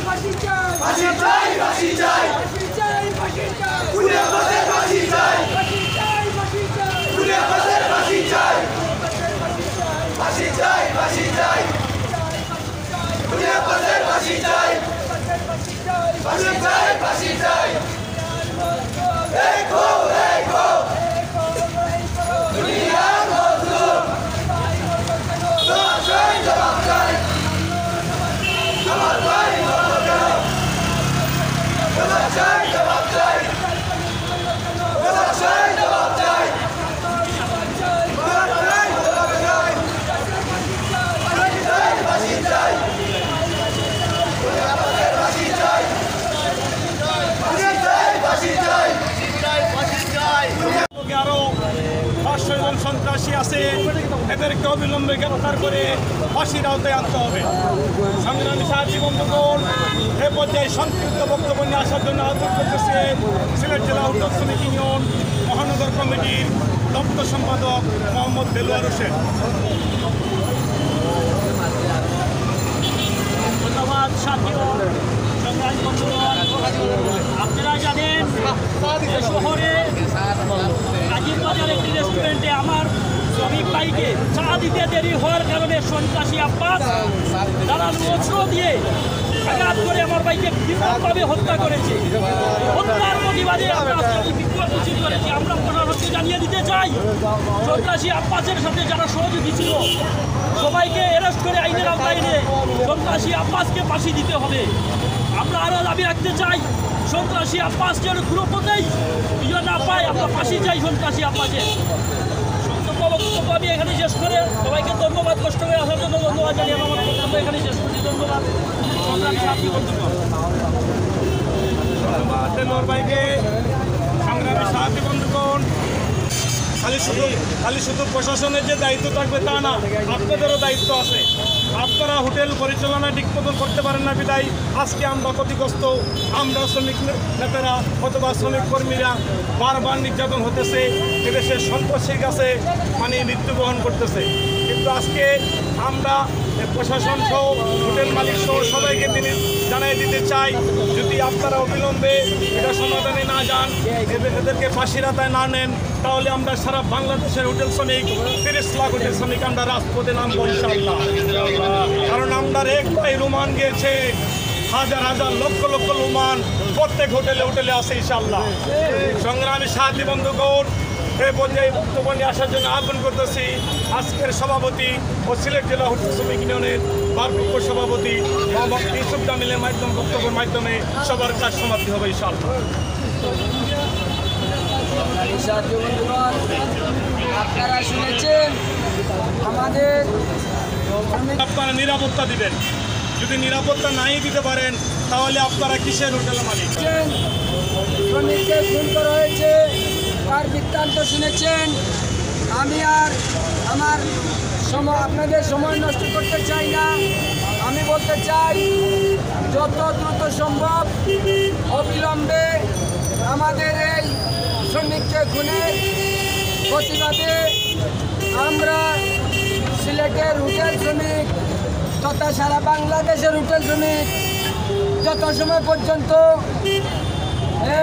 Fashi 500 জন সন্ত্রাসী আছে, এদেরকে অবিলম্বে গ্রেফতার করে ফাঁসির আওতায় আনতে হবে। সংগ্রামী সাথী বন্ধুগণ, এ পর্যায়ে সংক্ষিপ্ত বক্তব্য নিয়ে আসার জন্য আহ্বান করতেছে সিলেট জেলা হোটেল শ্রমিক ইউনিয়ন মহানগর কমিটির দপ্তর সম্পাদক মোহাম্মদ দেলোয়ার হোসেন। ধন্যবাদ সাথী ও সংগ্রামী বন্ধুগণ, আপনারা জানেন শহরে কাজীর বাজার একটি রেস্টুরেন্টে আমার শ্রমিক ভাইকে চা দিতে দেরি হওয়ার কারণে সন্ত্রাসী আব্বাস তারা অস্ত্র দিয়ে আঘাত করে আমার ভাইকে বিপদভাবে হত্যা করেছে। হত্যার প্রতিবাদে আমরা বিক্ষোভ মিছিল করেছি। আমরা প্রশাসনকে জানিয়ে দিতে চাই, সন্ত্রাসী আব্বাসের সাথে যারা সহযোগী ছিল সবাইকে অ্যারেস্ট করে আইনের আওতায় এনে সন্ত্রাসী আব্বাসকে ফাঁসি দিতে হবে। আমরা আরও দাবি রাখতে চাই, সন্ত্রাসী আব্বাস যেন গ্রুপতেই ইয়ে না পায়, আমরা ফাঁসি চাই সন্ত্রাসী আব্বাসের। বক্তব্য আমি এখানে শেষ করে সবাইকে ধন্যবাদ, কষ্ট করে আসার জন্য ধন্যবাদ জানিয়ে আমার বক্তব্য এখানে শেষ করছি। ধন্যবাদ সংগ্রামী সাথী বন্ধুগণ। ধন্যবাদ দেলোয়ার ভাইকে। সংগ্রামী সাথী বন্ধুগণ, খালি শুধু প্রশাসনের যে দায়িত্ব থাকবে তা না, আপনাদেরও দায়িত্ব আছে। আপনারা হোটেল পরিচালনা ঠিক মতন করতে পারেন না বিদায় আজকে আমরা ক্ষতিগ্রস্ত। আমরা শ্রমিক নেতারা অথবা শ্রমিক কর্মীরা বারবার নির্যাতন হতেছে, এদেশের সন্ত্রাসীর কাছে মৃত্যুবরণ করতেছে। কিন্তু আজকে আমরা প্রশাসন সহ হোটেল মালিক সহ সবাইকে তিনি জানিয়ে দিতে চাই, যদি আপনারা অবিলম্বে এটা সমাধানে না যান, এদেরকে ফাঁসির আওতায় না নেন, তাহলে আমরা সারা বাংলাদেশের হোটেল শ্রমিক 30 লাখ হোটেল শ্রমিক আমরা রাজপথে নামবো ইনশাআল্লাহ। কারণ আমরা এক ভাই রুমান গিয়েছে, হাজার হাজার লক্ষ লক্ষ রুমান প্রত্যেক হোটেলে হোটেলে আছে ইনশাআল্লাহ। সংগ্রামী সাথী বন্ধুগণ, এই পর্যায়ে বক্তব্য নিয়ে আসার জন্য আহ্বান করতেছি আজকের সভাপতি ও সিলেট জেলা হোটেল শ্রমিক ইউনিয়নের ভারপ্রাপ্ত সভাপতি মোহাম্মদ ইউসুফ জামিলের বক্তব্যের মাধ্যমে সবার কাজ সমাপ্তি হবে ইনশাআল্লাহ। আপনারা শুনেছেন আমাদের আপনারা নিরাপত্তা দিবেন, যদি নিরাপত্তা নাই দিতে পারেন তাহলে আপনারা কিসের হোটেল মালিক? শ্রমিককে খুন করা হয়েছে তার বৃত্তান্ত শুনেছেন। আমি আর আমার আপনাদের সময় নষ্ট করতে চাই না। আমি বলতে চাই, যত দ্রুত সম্ভব অবিলম্বে আমাদের এই শ্রমিককে খুনের প্রতিবাদে আমরা সিলেটের হোটেল শ্রমিক তথা সারা বাংলাদেশের হোটেল শ্রমিক যত সময় পর্যন্ত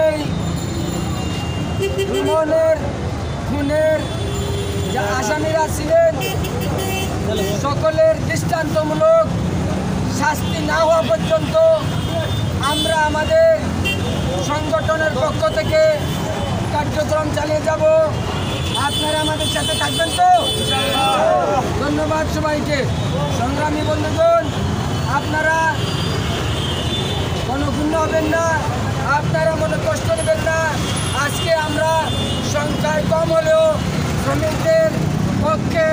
এই রুমনের খুনের যে আসামিরা ছিলেন সকলের দৃষ্টান্তমূলক শাস্তি না হওয়া পর্যন্ত আমরা আমাদের সংগঠনের পক্ষ থেকে কার্যক্রম চালিয়ে যাব। আপনারা আমাদের সাথে থাকবেন তো? ধন্যবাদ সবাইকে। সংগ্রামী বন্ধুগণ, আপনারা মনক্ষুণ্ণ হবেন না, আপনারা মনে কষ্ট নেবেন না। আজকে আমরা সংখ্যায় কম হলেও শ্রমিকদের পক্ষে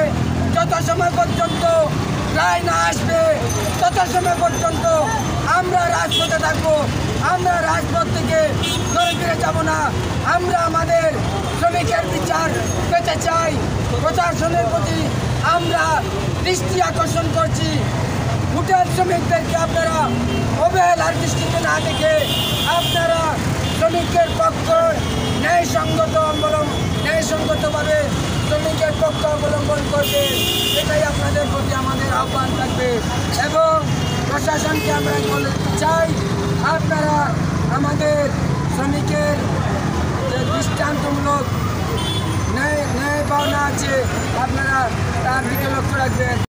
যত সময় পর্যন্ত রায় না আসবে তত সময় পর্যন্ত আমরা রাজপথে থাকবো। আমরা রাজপথ থেকে ঘরে ফিরে যাব না। আমরা আমাদের শ্রমিকের বিচার পেতে চাই। প্রশাসনের প্রতি আমরা দৃষ্টি আকর্ষণ করছি, হোটেল শ্রমিকদেরকে আপনারা অবহেলার দৃষ্টিতে না দেখে আপনারা শ্রমিকের পক্ষ ন্যায়সঙ্গতভাবে শ্রমিকের পক্ষ অবলম্বন করবে, এটাই আপনাদের প্রতি আমাদের আহ্বান থাকবে। এবং প্রশাসনকে আমরা বলতে চাই, আপনারা আমাদের শ্রমিকের যে দৃষ্টান্তমূলক ন্যায় পাওনা আছে আপনারা তার দিকে লক্ষ্য রাখবেন।